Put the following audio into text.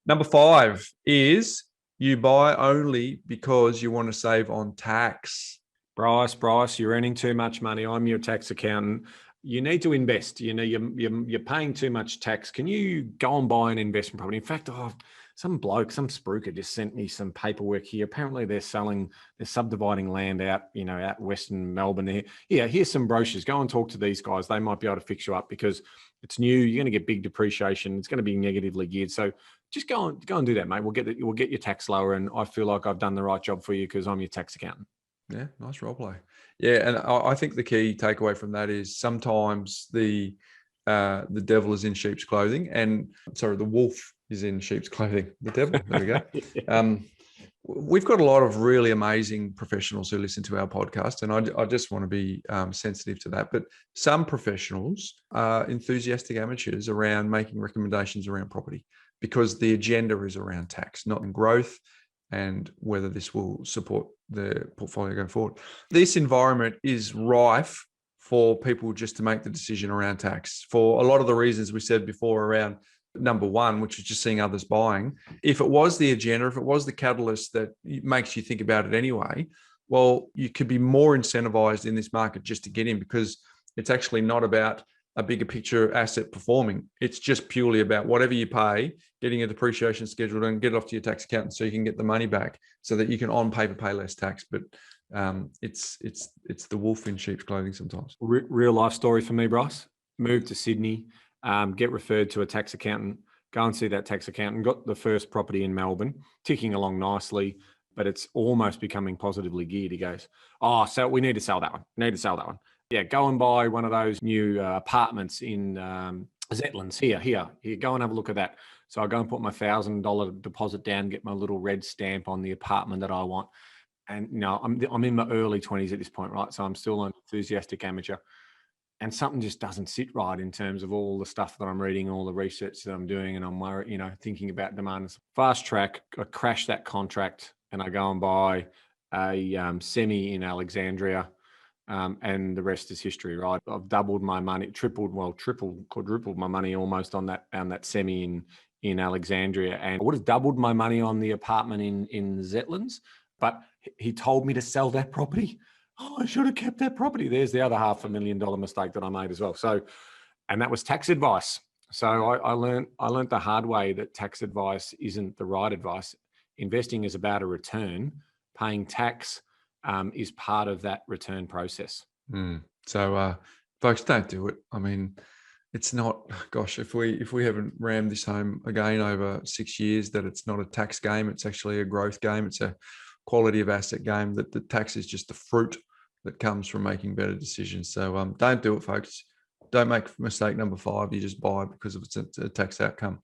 Number 5 is you buy only because you want to save on tax. Bryce, you're earning too much money. I'm your tax accountant. You need to invest. You know, you're paying too much tax. Can you go and buy an investment property? In fact, some spruiker just sent me some paperwork here. Apparently they're subdividing land out Western Melbourne. Here's some brochures. Go and talk to these guys. They might be able to fix you up because it's new. You're going to get big depreciation. It's going to be negatively geared. So just go and do that, mate. We'll get your tax lower. And I feel like I've done the right job for you because I'm your tax accountant. Yeah, nice role play. Yeah, and I think the key takeaway from that is sometimes the devil is in sheep's clothing, and the wolf is in sheep's clothing. The devil. There we go. Yeah. We've got a lot of really amazing professionals who listen to our podcast, and I just want to be sensitive to that. But some professionals are enthusiastic amateurs around making recommendations around property because the agenda is around tax, not in growth, and whether this will support the portfolio going forward. This environment is rife for people just to make the decision around tax for a lot of the reasons we said before around number 1, which is just seeing others buying. If it was the agenda, if it was the catalyst that makes you think about it anyway, well, you could be more incentivized in this market just to get in because it's actually not about a bigger picture asset performing. It's just purely about whatever you pay, getting a depreciation schedule and get it off to your tax accountant so you can get the money back so that you can on paper pay less tax. But it's the wolf in sheep's clothing sometimes. Real life story for me, Bryce. Moved to Sydney, get referred to a tax accountant, go and see that tax accountant, got the first property in Melbourne, ticking along nicely, but it's almost becoming positively geared. He goes, so we need to sell that one. Yeah, go and buy one of those new apartments in Zetlands. Here, go and have a look at that. So I go and put my $1,000 deposit down, get my little red stamp on the apartment that I want. And I'm in my early 20s at this point, right? So I'm still an enthusiastic amateur. And something just doesn't sit right in terms of all the stuff that I'm reading, all the research that I'm doing, and I'm worried, thinking about demand. Fast track, I crash that contract, and I go and buy a semi in Alexandria. And the rest is history, right? I've doubled my money, quadrupled my money almost on that semi in Alexandria, and I would have doubled my money on the apartment in Zetlands, but he told me to sell that property. I should have kept that property. There's the other $500,000 mistake that I made as well. So, and that was tax advice. So I learned the hard way that tax advice isn't the right advice. Investing is about a return. Paying tax is part of that return process. So, folks, don't do it. I mean, it's not. Gosh, if we haven't rammed this home again over 6 years, that it's not a tax game. It's actually a growth game. It's a quality of asset game. That the tax is just the fruit that comes from making better decisions. So, don't do it, folks. Don't make mistake number 5. You just buy because of it's a tax outcome.